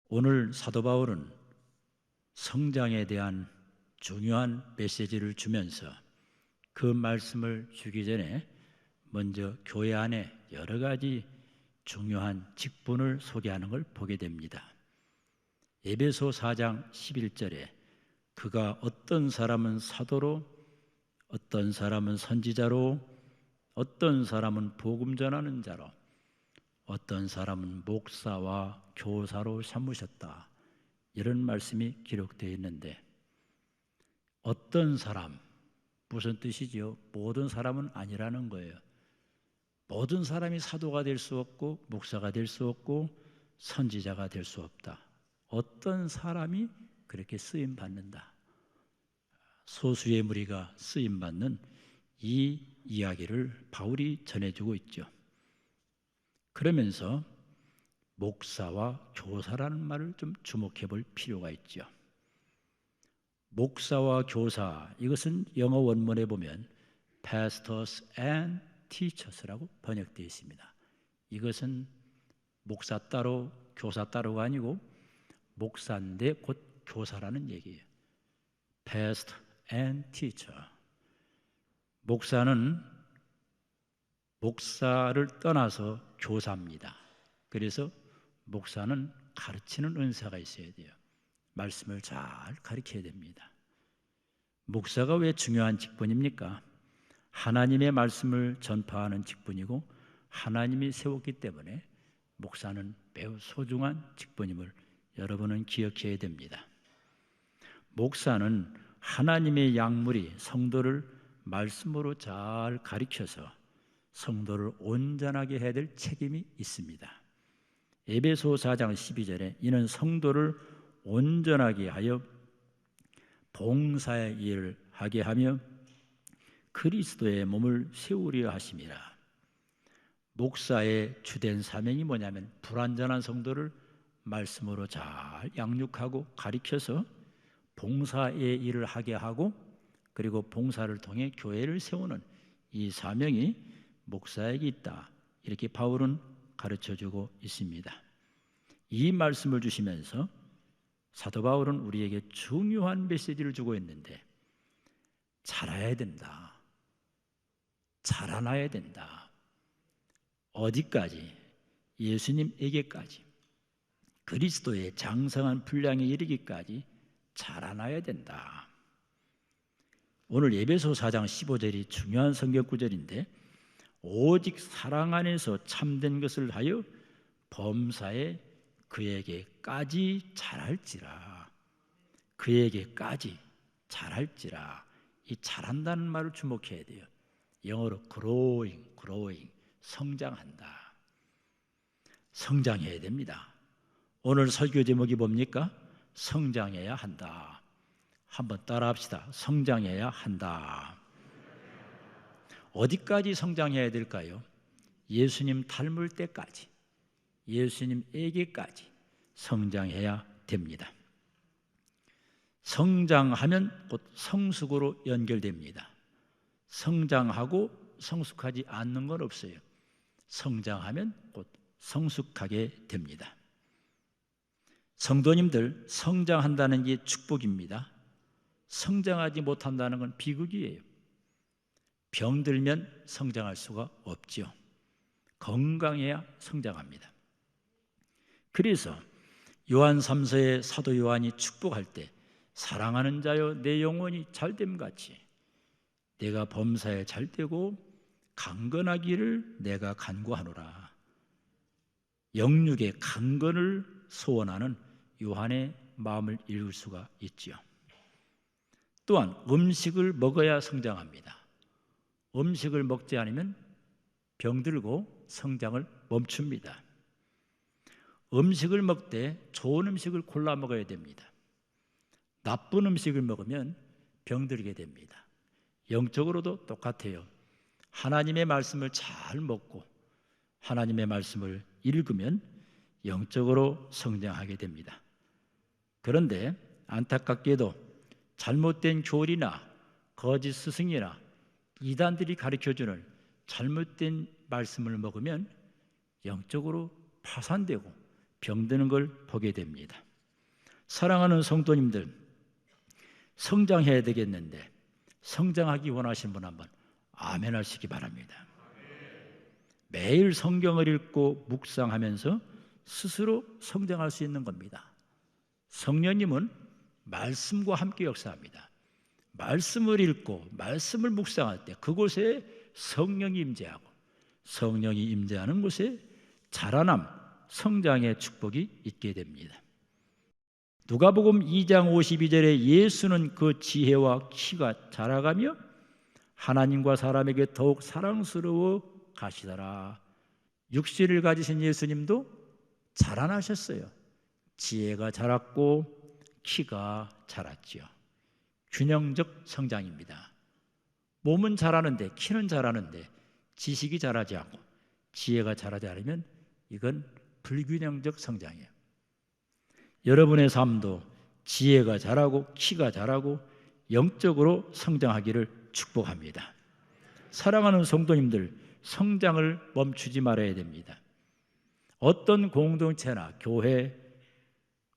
오늘 사도 바울은 성장에 대한 중요한 메시지를 주면서 그 말씀을 주기 전에 먼저 교회 안에 여러 가지 중요한 직분을 소개하는 걸 보게 됩니다. 에베소 4장 11절에 그가 어떤 사람은 사도로, 어떤 사람은 선지자로, 어떤 사람은 복음 전하는 자로, 어떤 사람은 목사와 교사로 삼으셨다, 이런 말씀이 기록되어 있는데, 어떤 사람, 무슨 뜻이지요? 모든 사람은 아니라는 거예요. 모든 사람이 사도가 될 수 없고 목사가 될 수 없고 선지자가 될 수 없다. 어떤 사람이 그렇게 쓰임 받는다. 소수의 무리가 쓰임 받는 이 이야기를 바울이 전해주고 있죠. 그러면서 목사와 교사라는 말을 좀 주목해 볼 필요가 있죠. 목사와 교사, 이것은 영어 원문에 보면 pastors and teachers라고 번역되어 있습니다. 이것은 목사 따로 교사 따로가 아니고 목사인데 곧 교사라는 얘기예요. pastor and teacher. 목사는 목사를 떠나서 교사입니다. 그래서 목사는 가르치는 은사가 있어야 돼요. 말씀을 잘 가르쳐야 됩니다. 목사가 왜 중요한 직분입니까? 하나님의 말씀을 전파하는 직분이고 하나님이 세웠기 때문에 목사는 매우 소중한 직분임을 여러분은 기억해야 됩니다. 목사는 하나님의 양무리 성도를 말씀으로 잘 가르쳐서 성도를 온전하게 해야 될 책임이 있습니다. 에베소 4장 12절에 이는 성도를 온전하게 하여 봉사의 일을 하게 하며 그리스도의 몸을 세우려 하심이라. 목사의 주된 사명이 뭐냐면 불완전한 성도를 말씀으로 잘 양육하고 가르쳐서 봉사의 일을 하게 하고 그리고 봉사를 통해 교회를 세우는 이 사명이 목사에게 있다. 이렇게 바울은 가르쳐주고 있습니다. 이 말씀을 주시면서 사도 바울은 우리에게 중요한 메시지를 주고 있는데 자라야 된다. 자라나야 된다. 어디까지? 예수님에게까지. 그리스도의 장성한 분량에 이르기까지 자라나야 된다. 오늘 에베소 4장 15절이 중요한 성경 구절인데 오직 사랑 안에서 참된 것을 하여 범사에 그에게까지 자랄지라. 그에게까지 자랄지라. 이 자란다는 말을 주목해야 돼요. 영어로 growing, 성장한다. 성장해야 됩니다. 오늘 설교 제목이 뭡니까? 성장해야 한다. 한번 따라합시다. 성장해야 한다. 어디까지 성장해야 될까요? 예수님 닮을 때까지, 예수님에게까지 성장해야 됩니다. 성장하면 곧 성숙으로 연결됩니다. 성장하고 성숙하지 않는 건 없어요. 성장하면 곧 성숙하게 됩니다. 성도님들, 성장한다는 게 축복입니다. 성장하지 못한다는 건 비극이에요. 병들면 성장할 수가 없죠. 건강해야 성장합니다. 그래서 요한 3서의 사도 요한이 축복할 때 사랑하는 자여 내 영혼이 잘됨같이 내가 범사에 잘되고 강건하기를 내가 간구하노라. 영육의 강건을 소원하는 요한의 마음을 읽을 수가 있지요. 또한 음식을 먹어야 성장합니다. 음식을 먹지 않으면 병들고 성장을 멈춥니다. 음식을 먹되 좋은 음식을 골라 먹어야 됩니다. 나쁜 음식을 먹으면 병들게 됩니다. 영적으로도 똑같아요. 하나님의 말씀을 잘 먹고 하나님의 말씀을 읽으면 영적으로 성장하게 됩니다. 그런데 안타깝게도 잘못된 교리나 거짓 스승이나 이단들이 가르쳐주는 잘못된 말씀을 먹으면 영적으로 파산되고 병드는 걸 보게 됩니다. 사랑하는 성도님들, 성장해야 되겠는데 성장하기 원하시는 분 한번 아멘 하시기 바랍니다. 매일 성경을 읽고 묵상하면서 스스로 성장할 수 있는 겁니다. 성령님은 말씀과 함께 역사합니다. 말씀을 읽고 말씀을 묵상할 때 그곳에 성령이 임재하고 성령이 임재하는 곳에 자라남, 성장의 축복이 있게 됩니다. 누가복음 2장 52절에 예수는 그 지혜와 키가 자라가며 하나님과 사람에게 더욱 사랑스러워 가시더라. 육신을 가지신 예수님도 자라나셨어요. 지혜가 자랐고 키가 자랐지요. 균형적 성장입니다. 몸은 자라는데 키는 자라는데 지식이 자라지 않고 지혜가 자라지 않으면 이건 불균형적 성장이에요. 여러분의 삶도 지혜가 자라고 키가 자라고 영적으로 성장하기를 축복합니다. 사랑하는 성도님들, 성장을 멈추지 말아야 됩니다. 어떤 공동체나 교회,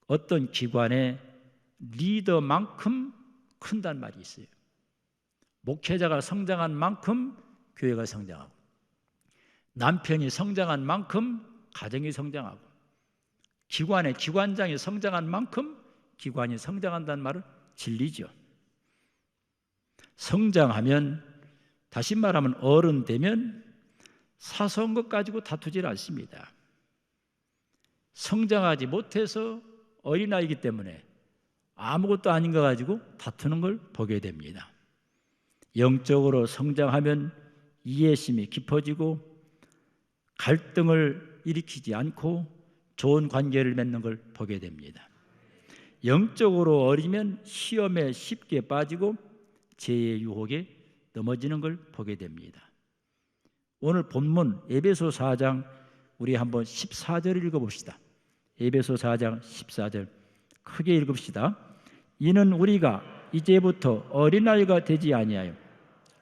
어떤 기관의 리더만큼 큰단 말이 있어요. 목회자가 성장한 만큼 교회가 성장하고, 남편이 성장한 만큼 가정이 성장하고, 기관의 기관장이 성장한 만큼 기관이 성장한다는 말은 진리죠. 성장하면, 다시 말하면 어른 되면 사소한 것 가지고 다투질 않습니다. 성장하지 못해서 어린아이이기 때문에 아무것도 아닌 거 가지고 다투는 걸 보게 됩니다. 영적으로 성장하면 이해심이 깊어지고 갈등을 일으키지 않고 좋은 관계를 맺는 걸 보게 됩니다. 영적으로 어리면 시험에 쉽게 빠지고 죄의 유혹에 넘어지는 걸 보게 됩니다. 오늘 본문 에베소 4장 우리 한번 14절 읽어봅시다. 에베소 4장 14절 크게 읽읍시다. 이는 우리가 이제부터 어린아이가 되지 아니하여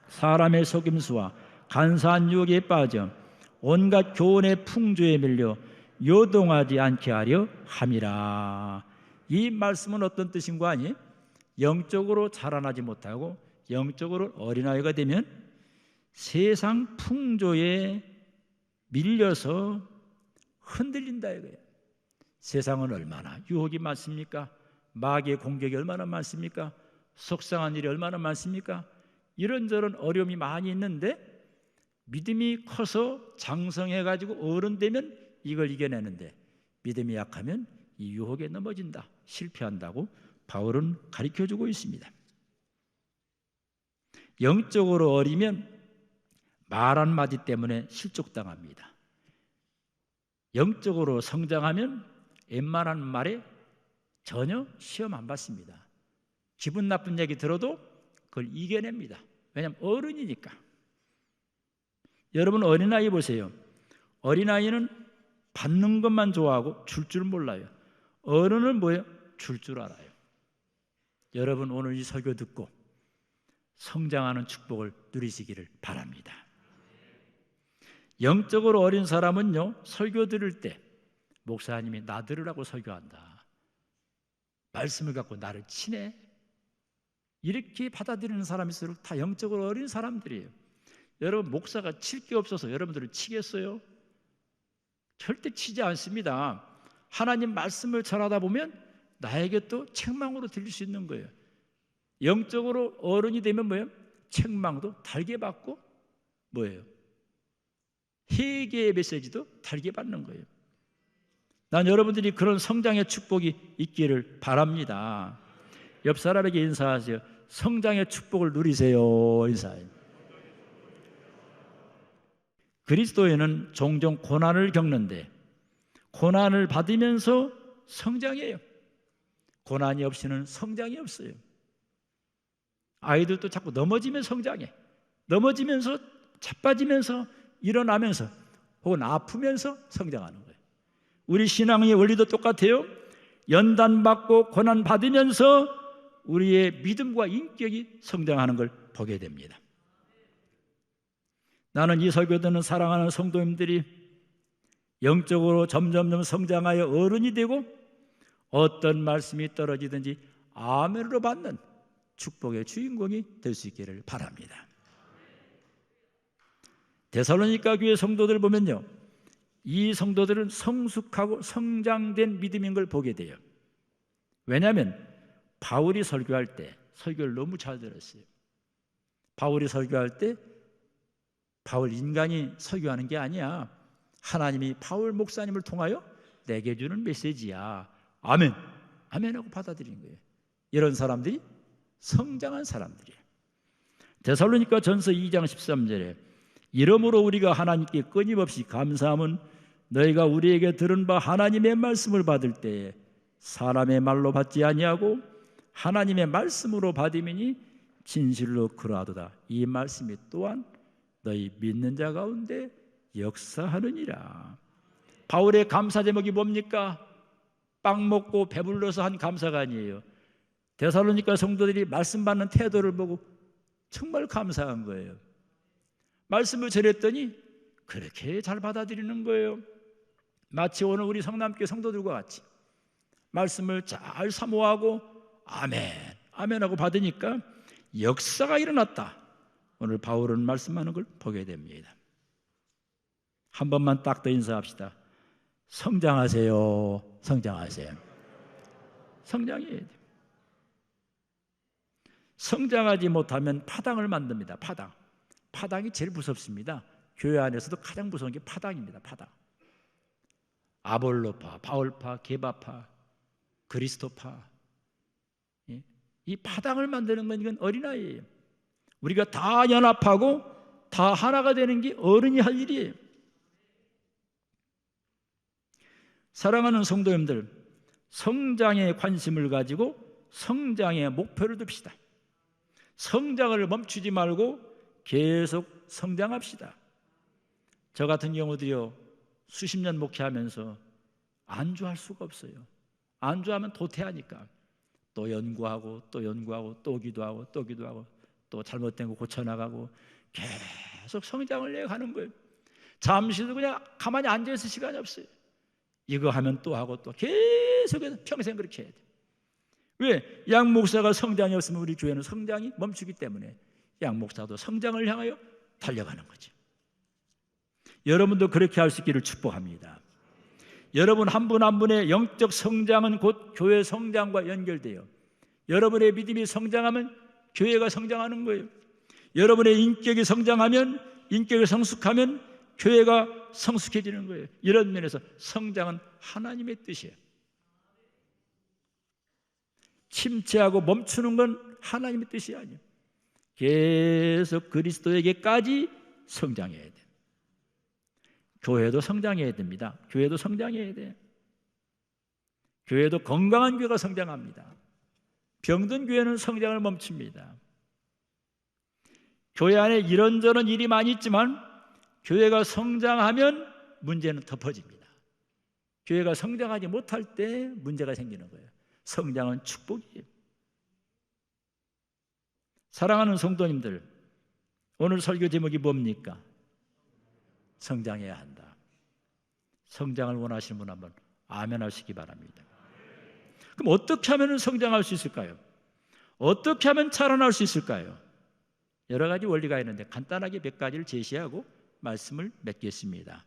사람의 속임수와 간사한 유혹에 빠져 온갖 교훈의 풍조에 밀려 요동하지 않게 하려 함이라. 이 말씀은 어떤 뜻인 거 아니? 영적으로 자라나지 못하고 영적으로 어린아이가 되면 세상 풍조에 밀려서 흔들린다 이거예요. 세상은 얼마나 유혹이 많습니까? 마귀의 공격이 얼마나 많습니까? 속상한 일이 얼마나 많습니까? 이런저런 어려움이 많이 있는데 믿음이 커서 장성해가지고 어른 되면 이걸 이겨내는데 믿음이 약하면 이 유혹에 넘어진다, 실패한다고 바울은 가르쳐주고 있습니다. 영적으로 어리면 말 한마디 때문에 실족당합니다. 영적으로 성장하면 웬만한 말에 전혀 시험 안 받습니다. 기분 나쁜 얘기 들어도 그걸 이겨냅니다. 왜냐하면 어른이니까. 여러분 어린아이 보세요. 어린아이는 받는 것만 좋아하고 줄 줄 몰라요. 어른은 뭐예요? 줄 줄 알아요. 여러분 오늘 이 설교 듣고 성장하는 축복을 누리시기를 바랍니다. 영적으로 어린 사람은요, 설교 들을 때 목사님이 나 들으라고 설교한다, 말씀을 갖고 나를 치네, 이렇게 받아들이는 사람일수록 다 영적으로 어린 사람들이에요. 여러분 목사가 칠 게 없어서 여러분들을 치겠어요? 절대 치지 않습니다. 하나님 말씀을 전하다 보면 나에게 또 책망으로 들릴 수 있는 거예요. 영적으로 어른이 되면 뭐예요? 책망도 달게 받고 뭐예요? 회개의 메시지도 달게 받는 거예요. 난 여러분들이 그런 성장의 축복이 있기를 바랍니다. 옆 사람에게 인사하세요. 성장의 축복을 누리세요. 인사해요. 그리스도인은 종종 고난을 겪는데 고난을 받으면서 성장해요. 고난이 없이는 성장이 없어요. 아이들도 자꾸 넘어지면 성장해. 넘어지면서 자빠지면서 일어나면서 혹은 아프면서 성장하는 거예요. 우리 신앙의 원리도 똑같아요. 연단받고 고난받으면서 우리의 믿음과 인격이 성장하는 걸 보게 됩니다. 나는 이 설교 듣는 사랑하는 성도님들이 영적으로 점점점 성장하여 어른이 되고 어떤 말씀이 떨어지든지 아멘으로 받는 축복의 주인공이 될 수 있기를 바랍니다. 데살로니가 교회 성도들 보면요, 이 성도들은 성숙하고 성장된 믿음인 걸 보게 돼요. 왜냐하면 바울이 설교할 때 설교를 너무 잘 들었어요. 바울이 설교할 때 바울 인간이 설교하는 게 아니야. 하나님이 바울 목사님을 통하여 내게 주는 메시지야. 아멘, 아멘하고 받아들이는 거예요. 이런 사람들이 성장한 사람들이에요. 데살로니가 전서 2장 13절에 이러므로 우리가 하나님께 끊임없이 감사함은 너희가 우리에게 들은 바 하나님의 말씀을 받을 때에 사람의 말로 받지 아니하고 하나님의 말씀으로 받음이니 진실로 그러하도다. 이 말씀이 또한 너희 믿는 자 가운데 역사하느니라. 바울의 감사 제목이 뭡니까? 빵 먹고 배불러서 한 감사가 아니에요. 데살로니가 성도들이 말씀 받는 태도를 보고 정말 감사한 거예요. 말씀을 전했더니 그렇게 잘 받아들이는 거예요. 마치 오늘 우리 성남교회 성도들과 같이 말씀을 잘 사모하고 아멘, 아멘하고 받으니까 역사가 일어났다. 오늘 바울은 말씀하는 걸 보게 됩니다. 한 번만 딱 더 인사합시다. 성장하세요. 성장하세요. 성장해야 돼요. 성장하지 못하면 파당을 만듭니다. 파당. 파당이 제일 무섭습니다. 교회 안에서도 가장 무서운 게 파당입니다. 파당. 아볼로파, 바울파, 게바파, 그리스도파. 이 파당을 만드는 건 이건 어린아이예요. 우리가 다 연합하고 다 하나가 되는 게 어른이 할 일이에요. 사랑하는 성도님들, 성장에 관심을 가지고 성장의 목표를 둡시다. 성장을 멈추지 말고 계속 성장합시다. 저 같은 경우도요, 수십 년 목회하면서 안주할 수가 없어요. 안주하면 도태하니까 또 연구하고 또 연구하고 또 기도하고 또 기도하고 또 잘못된 거 고쳐나가고 계속 성장을 해가는 거예요. 잠시도 그냥 가만히 앉아있을 시간이 없어요. 이거 하면 또 하고 또 계속해서 평생 그렇게 해야 돼요. 왜? 양 목사가 성장이 없으면 우리 교회는 성장이 멈추기 때문에 양 목사도 성장을 향하여 달려가는 거죠. 여러분도 그렇게 할 수 있기를 축복합니다. 여러분 한 분 한 분의 영적 성장은 곧 교회 성장과 연결돼요. 여러분의 믿음이 성장하면 교회가 성장하는 거예요. 여러분의 인격이 성장하면, 인격이 성숙하면 교회가 성숙해지는 거예요. 이런 면에서 성장은 하나님의 뜻이에요. 침체하고 멈추는 건 하나님의 뜻이 아니에요. 계속 그리스도에게까지 성장해야 돼요. 교회도 성장해야 됩니다. 교회도 성장해야 돼요. 교회도 건강한 교회가 성장합니다. 병든 교회는 성장을 멈춥니다. 교회 안에 이런저런 일이 많이 있지만 교회가 성장하면 문제는 덮어집니다. 교회가 성장하지 못할 때 문제가 생기는 거예요. 성장은 축복이에요. 사랑하는 성도님들, 오늘 설교 제목이 뭡니까? 성장해야 한다. 성장을 원하시는 분 한번 아멘 하시기 바랍니다. 그럼 어떻게 하면 성장할 수 있을까요? 어떻게 하면 자라날 수 있을까요? 여러 가지 원리가 있는데 간단하게 몇 가지를 제시하고 말씀을 맺겠습니다.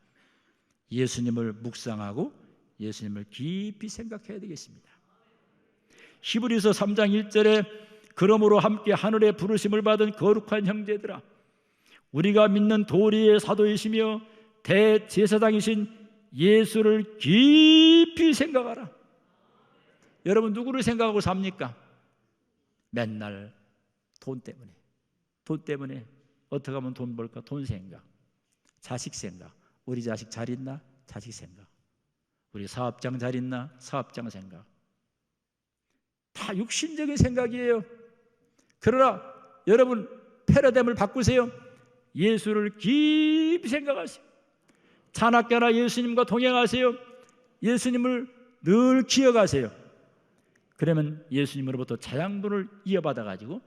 예수님을 묵상하고 예수님을 깊이 생각해야 되겠습니다. 히브리서 3장 1절에 그러므로 함께 하늘의 부르심을 받은 거룩한 형제들아, 우리가 믿는 도리의 사도이시며 대제사장이신 예수를 깊이 생각하라. 여러분 누구를 생각하고 삽니까? 맨날 돈 때문에 어떻게 하면 돈 벌까? 돈 생각, 자식 생각, 우리 자식 잘 있나? 자식 생각, 우리 사업장 잘 있나? 사업장 생각. 다 육신적인 생각이에요. 그러나 여러분 패러다임을 바꾸세요. 예수를 깊이 생각하세요. 찬학교나 예수님과 동행하세요. 예수님을 늘 기억하세요. 그러면 예수님으로부터 자양분을 이어받아 가지고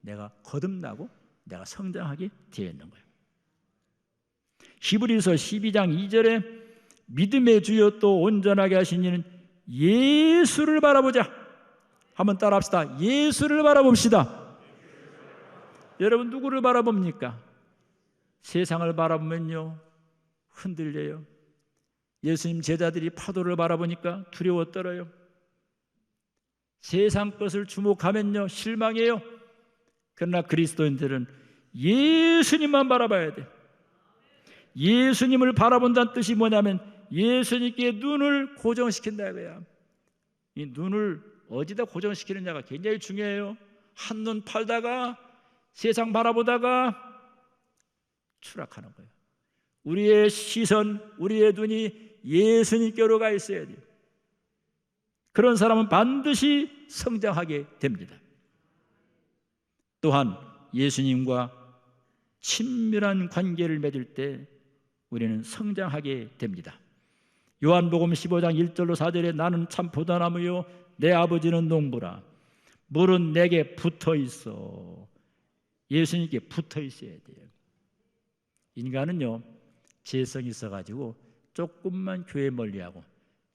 내가 거듭나고 내가 성장하게 되어 있는 거예요. 히브리서 12장 2절에 믿음의 주여 또 온전하게 하신 이는 예수를 바라보자. 한번 따라합시다. 예수를 바라봅시다. 여러분 누구를 바라봅니까? 세상을 바라보면요 흔들려요. 예수님 제자들이 파도를 바라보니까 두려워 떨어요. 세상 것을 주목하면요 실망해요. 그러나 그리스도인들은 예수님만 바라봐야 돼. 예수님을 바라본다는 뜻이 뭐냐면 예수님께 눈을 고정시킨다 이거야. 이 눈을 어디다 고정시키느냐가 굉장히 중요해요. 한눈 팔다가 세상 바라보다가 추락하는 거예요. 우리의 시선, 우리의 눈이 예수님께로 가 있어야 돼요. 그런 사람은 반드시 성장하게 됩니다. 또한 예수님과 친밀한 관계를 맺을 때 우리는 성장하게 됩니다. 요한복음 15장 1절로 4절에 나는 참 포도나무요 내 아버지는 농부라. 물은 내게 붙어 있어. 예수님께 붙어 있어야 돼요. 인간은요 재성이 있어가지고 조금만 교회 멀리하고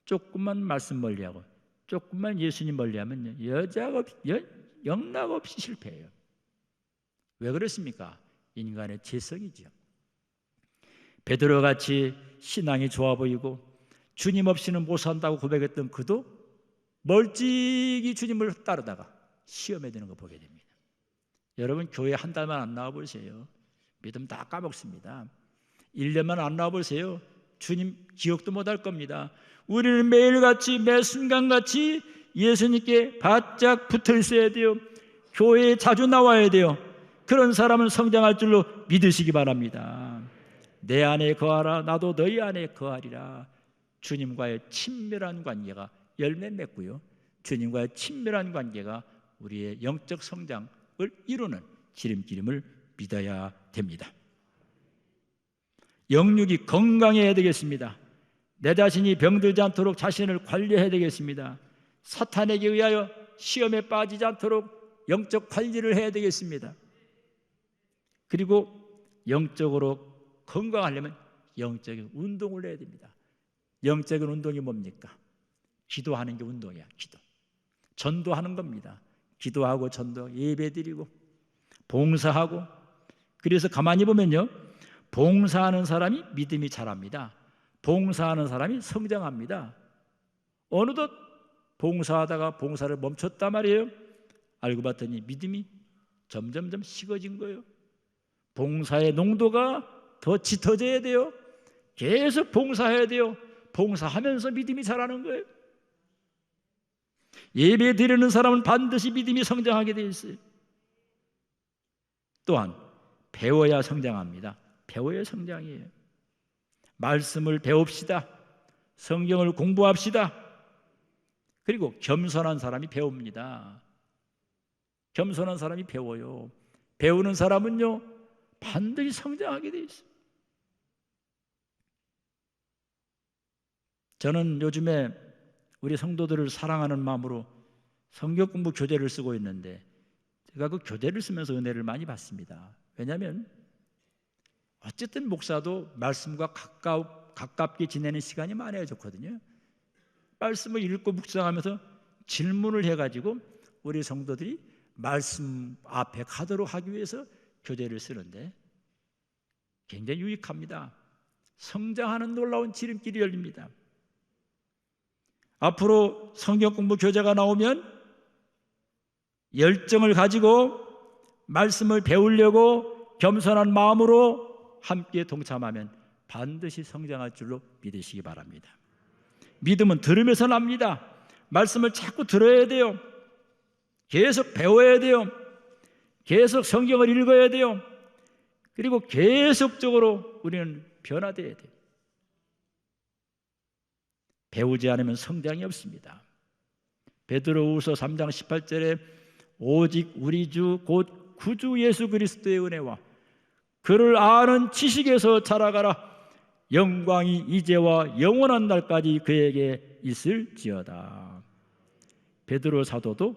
조금만 말씀 멀리하고 조금만 예수님 멀리하면 영락없이 실패해요. 왜 그렇습니까? 인간의 재성이죠. 베드로같이 신앙이 좋아 보이고 주님 없이는 못 산다고 고백했던 그도 멀찍이 주님을 따르다가 시험에 드는 거 보게 됩니다. 여러분 교회 한 달만 안 나와보세요. 믿음 다 까먹습니다. 1년만 안 나와보세요. 주님 기억도 못할 겁니다. 우리는 매일같이 매 순간같이 예수님께 바짝 붙어 있어야 돼요. 교회에 자주 나와야 돼요. 그런 사람은 성장할 줄로 믿으시기 바랍니다. 내 안에 거하라 나도 너희 안에 거하리라. 주님과의 친밀한 관계가 열매 맺고요. 주님과의 친밀한 관계가 우리의 영적 성장을 이루는 지름길임을 믿어야 됩니다. 영육이 건강해야 되겠습니다. 내 자신이 병들지 않도록 자신을 관리해야 되겠습니다. 사탄에게 의하여 시험에 빠지지 않도록 영적 관리를 해야 되겠습니다. 그리고 영적으로 건강하려면 영적인 운동을 해야 됩니다. 영적인 운동이 뭡니까? 기도하는 게 운동이야. 기도. 전도하는 겁니다. 기도하고 전도, 예배드리고 봉사하고. 그래서 가만히 보면요 봉사하는 사람이 믿음이 자랍니다. 봉사하는 사람이 성장합니다. 어느덧 봉사하다가 봉사를 멈췄단 말이에요. 알고 봤더니 믿음이 점점점 식어진 거예요. 봉사의 농도가 더 짙어져야 돼요. 계속 봉사해야 돼요. 봉사하면서 믿음이 자라는 거예요. 예배 드리는 사람은 반드시 믿음이 성장하게 되어 있어요. 또한 배워야 성장합니다. 배워야 성장이에요. 말씀을 배웁시다. 성경을 공부합시다. 그리고 겸손한 사람이 배웁니다. 겸손한 사람이 배워요. 배우는 사람은요 반드시 성장하게 되어 있어요. 저는 요즘에 우리 성도들을 사랑하는 마음으로 성경 공부 교재를 쓰고 있는데 제가 그 교재를 쓰면서 은혜를 많이 받습니다. 왜냐하면 어쨌든 목사도 말씀과 가깝게 지내는 시간이 많아졌거든요. 말씀을 읽고 묵상하면서 질문을 해가지고 우리 성도들이 말씀 앞에 가도록 하기 위해서 교재를 쓰는데 굉장히 유익합니다. 성장하는 놀라운 지름길이 열립니다. 앞으로 성경 공부 교재가 나오면 열정을 가지고 말씀을 배우려고 겸손한 마음으로 함께 동참하면 반드시 성장할 줄로 믿으시기 바랍니다. 믿음은 들으면서 납니다. 말씀을 자꾸 들어야 돼요. 계속 배워야 돼요. 계속 성경을 읽어야 돼요. 그리고 계속적으로 우리는 변화돼야 돼요. 배우지 않으면 성장이 없습니다. 베드로후서 3장 18절에 오직 우리 주 곧 구주 예수 그리스도의 은혜와 그를 아는 지식에서 자라가라. 영광이 이제와 영원한 날까지 그에게 있을지어다. 베드로 사도도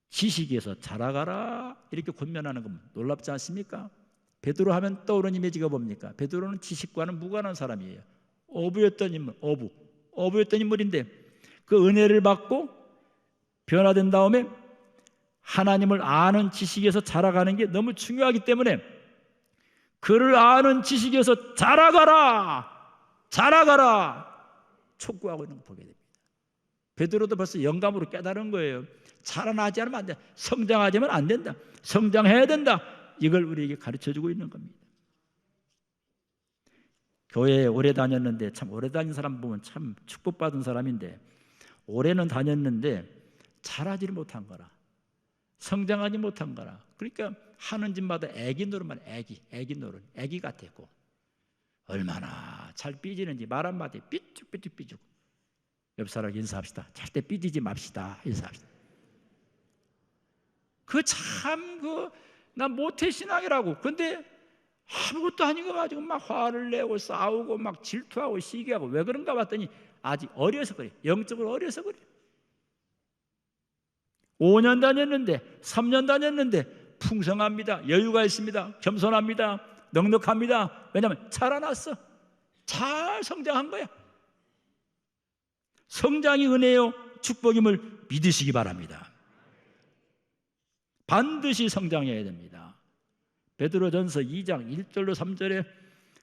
지식에서 자라가라 이렇게 권면하는 건 놀랍지 않습니까? 베드로 하면 떠오르는 이미지가 뭡니까? 베드로는 지식과는 무관한 사람이에요. 어부였던 인물, 어부였던 인물인데 그 은혜를 받고 변화된 다음에 하나님을 아는 지식에서 자라가는 게 너무 중요하기 때문에 그를 아는 지식에서 자라가라 촉구하고 있는 걸 보게 됩니다. 베드로도 벌써 영감으로 깨달은 거예요. 자라나지 않으면 안 된다. 성장하지만 안 된다. 성장해야 된다. 이걸 우리에게 가르쳐주고 있는 겁니다. 교회에 오래 다녔는데, 참 오래 다닌 사람 보면 참 축복받은 사람인데, 오래는 다녔는데 자라지를 못한 거라, 성장하지 못한 거라. 그러니까 하는 집마다 애기 노릇만, 애기 노릇, 애기 같았고, 얼마나 잘 삐지는지 말 한마디에 삐죽. 옆 사람 인사합시다. 절대 삐지지 맙시다. 인사합시다. 난 모태신앙이라고. 근데 아무것도 아닌 거 가지고 막 화를 내고 싸우고 막 질투하고 시기하고 왜 그런가 봤더니 아직 어려서 그래. 영적으로 어려서 그래. 5년 다녔는데, 3년 다녔는데 풍성합니다. 여유가 있습니다. 겸손합니다. 넉넉합니다. 왜냐하면 자라났어. 잘 성장한 거야. 성장이 은혜요 축복임을 믿으시기 바랍니다. 반드시 성장해야 됩니다. 베드로전서 2장 1절로 3절에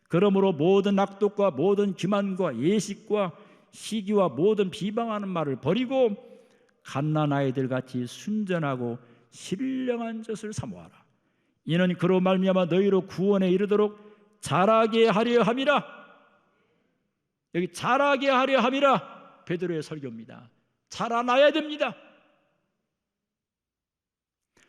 그러므로 모든 악독과 모든 기만과 예식과 시기와 모든 비방하는 말을 버리고 갓난 아이들 같이 순전하고 신령한 젖을 사모하라. 이는 그로 말미암아 너희로 구원에 이르도록 자라게 하려 함이라. 여기 자라게 하려 함이라 베드로의 설교입니다. 자라나야 됩니다.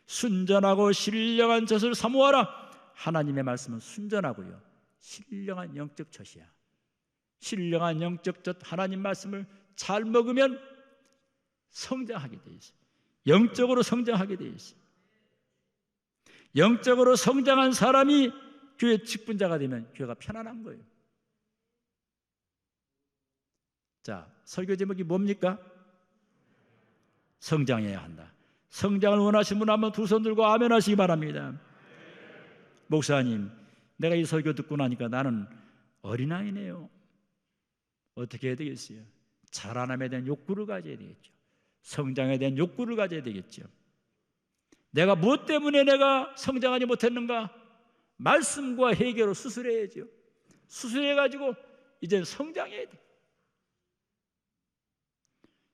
순전하고 신령한 젖을 사모하라. 하나님의 말씀은 순전하고요 신령한 영적 젖이야. 신령한 영적 젖, 하나님 말씀을 잘 먹으면 성장하게 돼 있어요. 영적으로 성장하게 돼 있어요. 영적으로 성장한 사람이 교회 직분자가 되면 교회가 편안한 거예요. 자, 설교 제목이 뭡니까? 성장해야 한다. 성장을 원하시는 분 한번 두 손 들고 아멘 하시기 바랍니다. 목사님, 내가 이 설교 듣고 나니까 나는 어린아이네요. 어떻게 해야 되겠어요? 자라남에 대한 욕구를 가져야 되겠죠. 성장에 대한 욕구를 가져야 되겠죠. 내가 무엇 때문에 내가 성장하지 못했는가? 말씀과 해결로 수술해야죠. 수술해가지고 이제 성장해야 돼.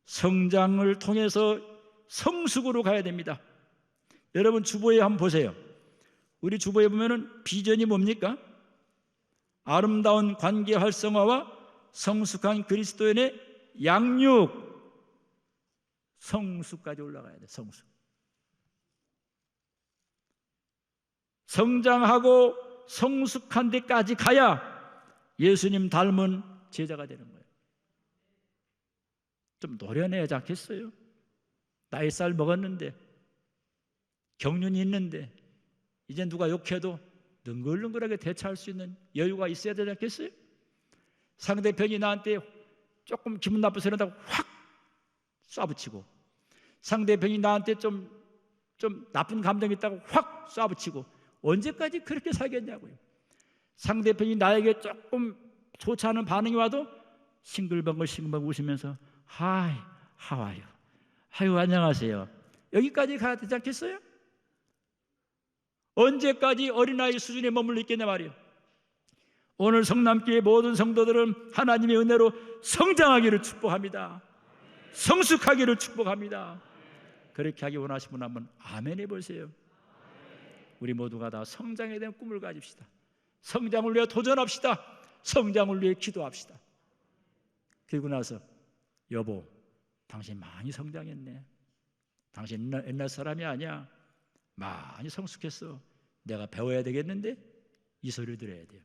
성장을 통해서 성숙으로 가야 됩니다. 여러분 주보에 한번 보세요. 우리 주보에 보면은 비전이 뭡니까? 아름다운 관계 활성화와 성숙한 그리스도인의 양육. 성숙까지 올라가야 돼. 성숙. 성장하고 성숙한 데까지 가야 예수님 닮은 제자가 되는 거예요. 좀 노련해야지 않겠어요? 나이 살 먹었는데, 경륜이 있는데 이제 누가 욕해도 능글능글하게 대처할 수 있는 여유가 있어야 되지 않겠어요? 상대편이 나한테 조금 기분 나쁘서 이런다고 확 쏴붙이고, 상대편이 나한테 좀 나쁜 감정이 있다고 확 쏴붙이고, 언제까지 그렇게 살겠냐고요. 상대편이 나에게 조금 좋지 않은 반응이 와도 싱글벙글 웃으면서 하이, 하와요. 아유, 안녕하세요. 여기까지 가야 되지 않겠어요? 언제까지 어린아이 수준에 머물러 있겠냐 말이에요. 오늘 성남교회 모든 성도들은 하나님의 은혜로 성장하기를 축복합니다. 성숙하기를 축복합니다. 그렇게 하기 원하시는 분 한번 아멘 해보세요. 우리 모두가 다 성장에 대한 꿈을 가집시다. 성장을 위해 도전합시다. 성장을 위해 기도합시다. 그리고 나서 여보, 당신 많이 성장했네. 당신 옛날 사람이 아니야. 많이 성숙했어. 내가 배워야 되겠는데? 이 소리를 들어야 돼요.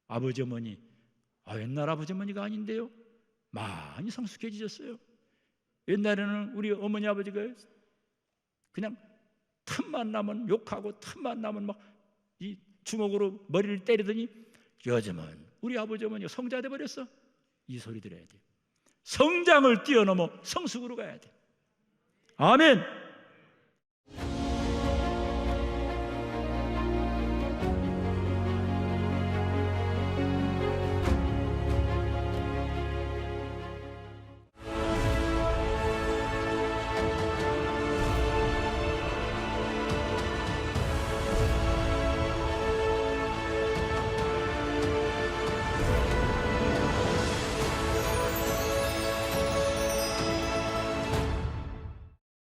아버지 어머니, 옛날 아버지 어머니가 아닌데요? 많이 성숙해지셨어요. 옛날에는 우리 어머니 아버지가 그냥 틈만 나면 욕하고 틈만 나면 막 이 주먹으로 머리를 때리더니 요즘은 우리 아버지 어머니가 성자돼 버렸어. 이 소리 들어야 돼요. 성장을 뛰어넘어 성숙으로 가야 돼. 아멘.